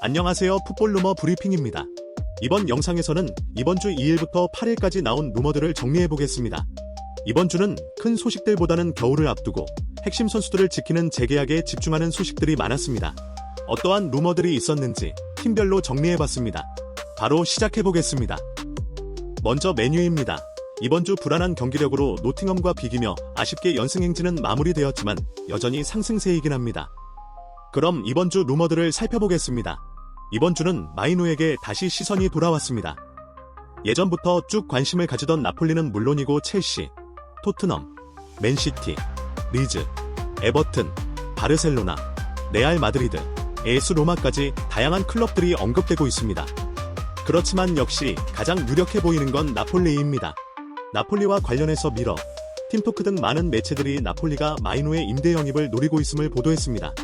안녕하세요. 풋볼 루머 브리핑입니다. 이번 영상에서는 이번 주 2일부터 8일까지 나온 루머들을 정리해보겠습니다. 이번 주는 큰 소식들보다는 겨울을 앞두고 핵심 선수들을 지키는 재계약에 집중하는 소식들이 많았습니다. 어떠한 루머들이 있었는지 팀별로 정리해봤습니다. 바로 시작해보겠습니다. 먼저 맨유입니다. 이번 주 불안한 경기력으로 노팅엄과 비기며 아쉽게 연승행진은 마무리되었지만 여전히 상승세이긴 합니다. 그럼 이번 주 루머들을 살펴보겠습니다. 이번 주는 마이누에게 다시 시선이 돌아왔습니다. 예전부터 쭉 관심을 가지던 나폴리는 물론이고 첼시, 토트넘, 맨시티, 리즈, 에버튼, 바르셀로나, 레알 마드리드, AS 로마까지 다양한 클럽들이 언급되고 있습니다. 그렇지만 역시 가장 유력해 보이는 건 나폴리입니다. 나폴리와 관련해서 미러, 팀토크 등 많은 매체들이 나폴리가 마이누의 임대 영입을 노리고 있음을 보도했습니다.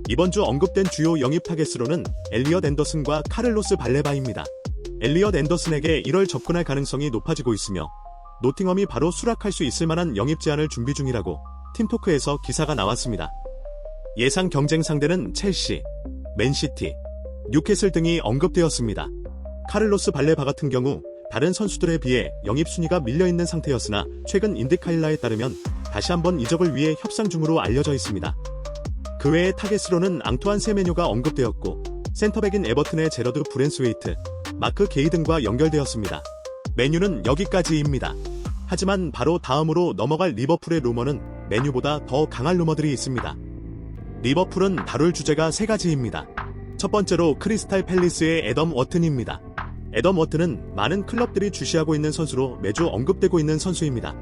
이번 주 언급된 주요 영입 타겟으로는 엘리엇 앤더슨과 카를로스 발레바입니다. 엘리엇 앤더슨에게 1월 접근할 가능성이 높아지고 있으며 노팅엄이 바로 수락할 수 있을 만한 영입 제안을 준비 중이라고 팀토크에서 기사가 나왔습니다. 예상 경쟁 상대는 첼시, 맨시티, 뉴캐슬 등이 언급되었습니다. 카를로스 발레바 같은 경우 다른 선수들에 비해 영입 순위가 밀려있는 상태였으나 최근 인디카일라에 따르면 다시 한번 이적을 위해 협상 중으로 알려져 있습니다. 그 외의 타겟으로는 앙투안 세메뇨가 언급되었고 센터백인 에버튼의 제러드 브랜스웨이트, 마크 게이 등과 연결되었습니다. 맨유는 여기까지입니다. 하지만 바로 다음으로 넘어갈 리버풀의 루머는 맨유보다 더 강한 루머들이 있습니다. 리버풀은 다룰 주제가 3가지입니다. 첫 번째로 크리스탈 팰리스의 애덤 워튼입니다. 애덤 워튼은 많은 클럽들이 주시하고 있는 선수로 매주 언급되고 있는 선수입니다.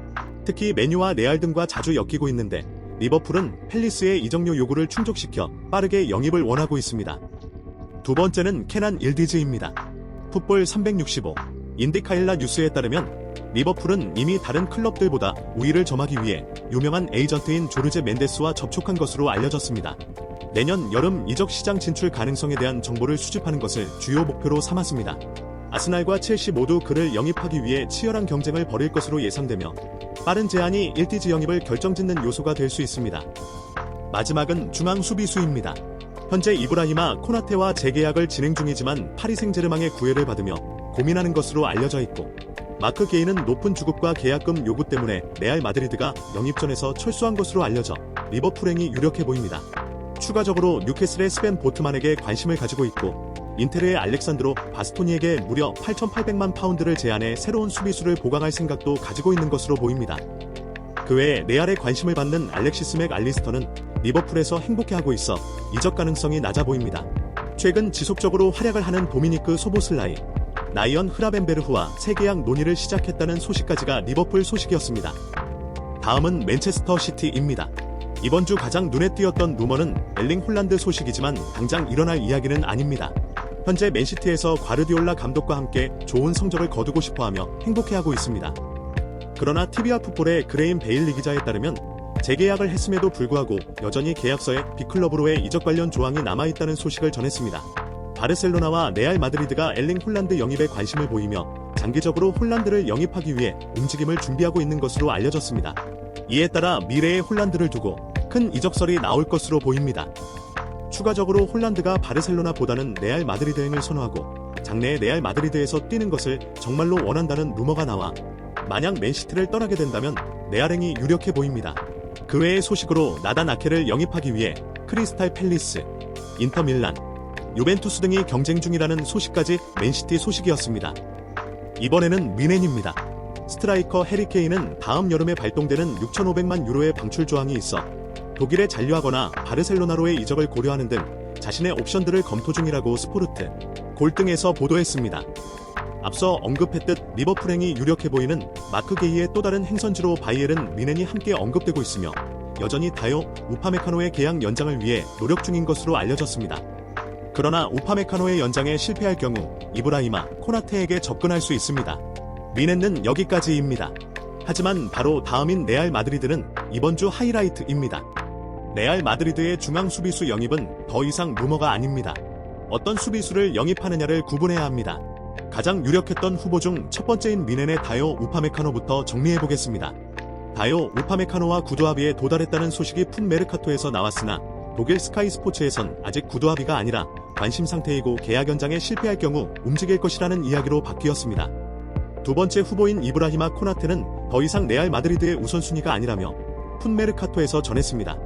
특히 맨유와 레알 등과 자주 엮이고 있는데 리버풀은 팰리스의 이적료 요구를 충족시켜 빠르게 영입을 원하고 있습니다. 두 번째는 케난 일디즈입니다. 풋볼 365 인디카일라 뉴스에 따르면 리버풀은 이미 다른 클럽들보다 우위를 점하기 위해 유명한 에이전트인 조르제 멘데스와 접촉한 것으로 알려졌습니다. 내년 여름 이적 시장 진출 가능성에 대한 정보를 수집하는 것을 주요 목표로 삼았습니다. 아스날과 첼시 모두 그를 영입하기 위해 치열한 경쟁을 벌일 것으로 예상되며 빠른 제안이 일디즈 영입을 결정짓는 요소가 될 수 있습니다. 마지막은 중앙 수비수입니다. 현재 이브라히마 코나테와 재계약을 진행 중이지만 파리 생제르맹의 구애를 받으며 고민하는 것으로 알려져 있고 마크 게이는 높은 주급과 계약금 요구 때문에 레알 마드리드가 영입전에서 철수한 것으로 알려져 리버풀행이 유력해 보입니다. 추가적으로 뉴캐슬의 스벤 보트만에게 관심을 가지고 있고 인테르의 알렉산드로 바스토니에게 무려 8,800만 파운드를 제안해 새로운 수비수를 보강할 생각도 가지고 있는 것으로 보입니다. 그 외에 레알에 관심을 받는 알렉시스 맥 알리스터는 리버풀에서 행복해하고 있어 이적 가능성이 낮아 보입니다. 최근 지속적으로 활약을 하는 도미니크 소보슬라이, 나이언 흐라벤베르흐와 새 계약 논의를 시작했다는 소식까지가 리버풀 소식이었습니다. 다음은 맨체스터 시티입니다. 이번 주 가장 눈에 띄었던 루머는 엘링 홀란드 소식이지만 당장 일어날 이야기는 아닙니다. 현재 맨시티에서 과르디올라 감독과 함께 좋은 성적을 거두고 싶어하며 행복해하고 있습니다. 그러나 TV와 풋볼의 그레임 베일리 기자에 따르면 재계약을 했음에도 불구하고 여전히 계약서에 빅클럽으로의 이적 관련 조항이 남아있다는 소식을 전했습니다. 바르셀로나와 레알 마드리드가 엘링 홀란드 영입에 관심을 보이며 장기적으로 홀란드를 영입하기 위해 움직임을 준비하고 있는 것으로 알려졌습니다. 이에 따라 미래의 홀란드를 두고 큰 이적설이 나올 것으로 보입니다. 추가적으로 홀란드가 바르셀로나보다는 레알 마드리드행을 선호하고 장래에 레알 마드리드에서 뛰는 것을 정말로 원한다는 루머가 나와 만약 맨시티를 떠나게 된다면 레알행이 유력해 보입니다. 그 외의 소식으로 나단 아케를 영입하기 위해 크리스탈 팰리스, 인터밀란, 유벤투스 등이 경쟁 중이라는 소식까지 맨시티 소식이었습니다. 이번에는 미넨입니다. 스트라이커 해리 케인은 다음 여름에 발동되는 6,500만 유로의 방출 조항이 있어 독일에 잔류하거나 바르셀로나로의 이적을 고려하는 등 자신의 옵션들을 검토 중이라고 스포르트, 골 등에서 보도했습니다. 앞서 언급했듯 리버풀행이 유력해 보이는 마크 게이의 또 다른 행선지로 바이에른 미넨이 함께 언급되고 있으며 여전히 다요 우파메카노의 계약 연장을 위해 노력 중인 것으로 알려졌습니다. 그러나 우파메카노의 연장에 실패할 경우 이브라히마 코나테에게 접근할 수 있습니다. 미넨은 여기까지입니다. 하지만 바로 다음인 레알 마드리드는 이번 주 하이라이트입니다. 레알 마드리드의 중앙 수비수 영입은 더 이상 루머가 아닙니다. 어떤 수비수를 영입하느냐를 구분해야 합니다. 가장 유력했던 후보 중 첫 번째인 미넨의 다요 우파메카노부터 정리해보겠습니다. 다요 우파메카노와 구두합의에 도달했다는 소식이 풋메르카토에서 나왔으나 독일 스카이 스포츠에선 아직 구두합의가 아니라 관심 상태이고 계약 연장에 실패할 경우 움직일 것이라는 이야기로 바뀌었습니다. 두 번째 후보인 이브라히마 코나테는 더 이상 레알 마드리드의 우선순위가 아니라며 푼메르카토에서 전했습니다.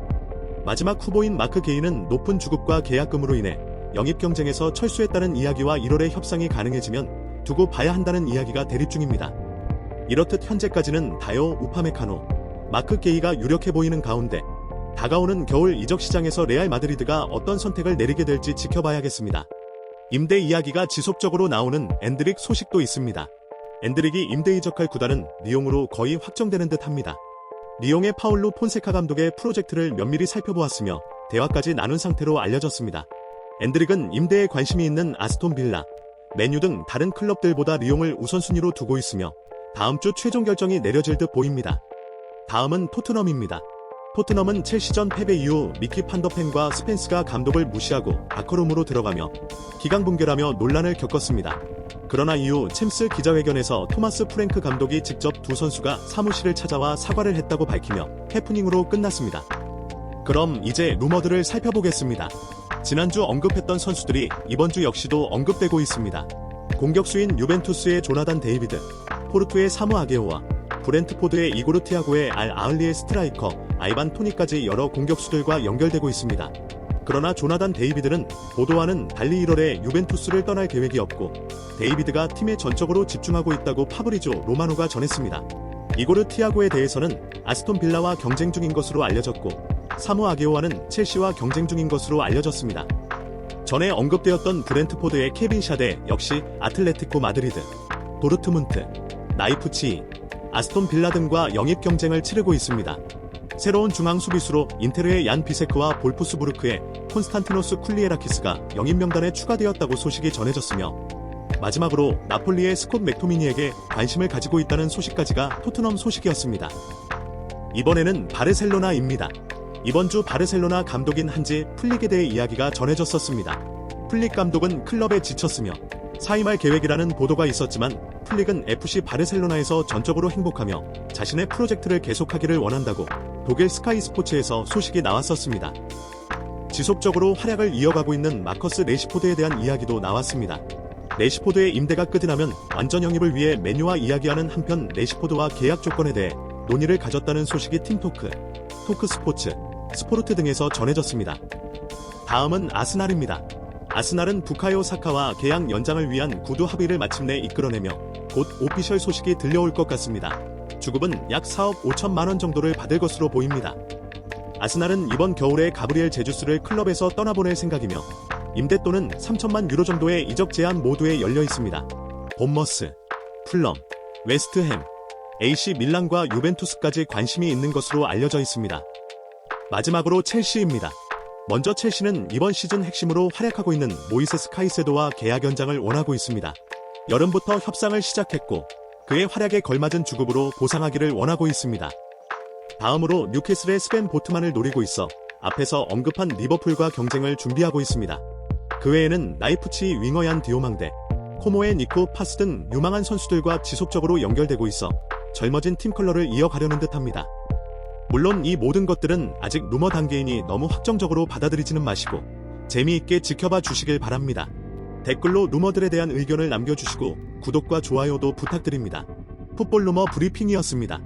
마지막 후보인 마크 게이는 높은 주급과 계약금으로 인해 영입 경쟁에서 철수했다는 이야기와 1월에 협상이 가능해지면 두고 봐야 한다는 이야기가 대립 중입니다. 이렇듯 현재까지는 다요, 우파메카노, 마크 게이가 유력해 보이는 가운데 다가오는 겨울 이적 시장에서 레알 마드리드가 어떤 선택을 내리게 될지 지켜봐야겠습니다. 임대 이야기가 지속적으로 나오는 엔드릭 소식도 있습니다. 엔드릭이 임대 이적할 구단은 리옹으로 거의 확정되는 듯합니다. 리옹의 파울루 폰세카 감독의 프로젝트를 면밀히 살펴보았으며 대화까지 나눈 상태로 알려졌습니다. 엔드릭은 임대에 관심이 있는 아스톤 빌라, 맨유 등 다른 클럽들보다 리옹을 우선순위로 두고 있으며 다음 주 최종 결정이 내려질 듯 보입니다. 다음은 토트넘입니다. 토트넘은 첼시전 패배 이후 미키 판더펜과 스펜스가 감독을 무시하고 아커룸으로 들어가며 기강 분결하며 논란을 겪었습니다. 그러나 이후 챔스 기자회견에서 토마스 프랭크 감독이 직접 두 선수가 사무실을 찾아와 사과를 했다고 밝히며 해프닝으로 끝났습니다. 그럼 이제 루머들을 살펴보겠습니다. 지난주 언급했던 선수들이 이번 주 역시도 언급되고 있습니다. 공격수인 유벤투스의 조나단 데이비드, 포르투의 사무 아게오와 브렌트포드의 이고르 티아고의 알 아흘리의 스트라이커 아이반 토니까지 여러 공격수들과 연결되고 있습니다. 그러나 조나단 데이비드는 보도와는 달리 1월에 유벤투스를 떠날 계획이 없고 데이비드가 팀에 전적으로 집중하고 있다고 파브리조 로마노가 전했습니다. 이고르 티아고에 대해서는 아스톤 빌라와 경쟁 중인 것으로 알려졌고 사무 아게오와는 첼시와 경쟁 중인 것으로 알려졌습니다. 전에 언급되었던 브렌트포드의 케빈 샤데 역시 아틀레티코 마드리드, 도르트문트, 나이프치히, 아스톤 빌라 등과 영입 경쟁을 치르고 있습니다. 새로운 중앙 수비수로 인테르의 얀 비세크와 볼프스부르크의 콘스탄티노스 쿨리에라키스가 영입 명단에 추가되었다고 소식이 전해졌으며 마지막으로 나폴리의 스콧 맥토미니에게 관심을 가지고 있다는 소식까지가 토트넘 소식이었습니다. 이번에는 바르셀로나입니다. 이번 주 바르셀로나 감독인 한지 플릭에 대해 이야기가 전해졌었습니다. 플릭 감독은 클럽에 지쳤으며 사임할 계획이라는 보도가 있었지만 플릭은 FC 바르셀로나에서 전적으로 행복하며 자신의 프로젝트를 계속하기를 원한다고 독일 스카이 스포츠에서 소식이 나왔었습니다. 지속적으로 활약을 이어가고 있는 마커스 레시포드에 대한 이야기도 나왔습니다. 레시포드의 임대가 끝이 나면 완전 영입을 위해 맨유와 이야기하는 한편 레시포드와 계약 조건에 대해 논의를 가졌다는 소식이 팀토크, 토크스포츠, 스포르트 등에서 전해졌습니다. 다음은 아스날입니다. 아스날은 부카요 사카와 계약 연장을 위한 구두 합의를 마침내 이끌어내며 곧 오피셜 소식이 들려올 것 같습니다. 주급은 약 4억 5천만 원 정도를 받을 것으로 보입니다. 아스날은 이번 겨울에 가브리엘 제주스를 클럽에서 떠나보낼 생각이며 임대 또는 3천만 유로 정도의 이적 제한 모두에 열려 있습니다. 본머스, 풀럼, 웨스트햄, AC 밀란과 유벤투스까지 관심이 있는 것으로 알려져 있습니다. 마지막으로 첼시입니다. 먼저 첼시는 이번 시즌 핵심으로 활약하고 있는 모이세스 카이세도와 계약 연장을 원하고 있습니다. 여름부터 협상을 시작했고 그의 활약에 걸맞은 주급으로 보상하기를 원하고 있습니다. 다음으로 뉴캐슬의 스벤 보트만을 노리고 있어 앞에서 언급한 리버풀과 경쟁을 준비하고 있습니다. 그 외에는 나이프치히 윙어 얀 디오망데, 코모의 니코 파스 등 유망한 선수들과 지속적으로 연결되고 있어 젊어진 팀 컬러를 이어가려는 듯합니다. 물론 이 모든 것들은 아직 루머 단계이니 너무 확정적으로 받아들이지는 마시고 재미있게 지켜봐 주시길 바랍니다. 댓글로 루머들에 대한 의견을 남겨주시고 구독과 좋아요도 부탁드립니다. 풋볼 루머 브리핑이었습니다.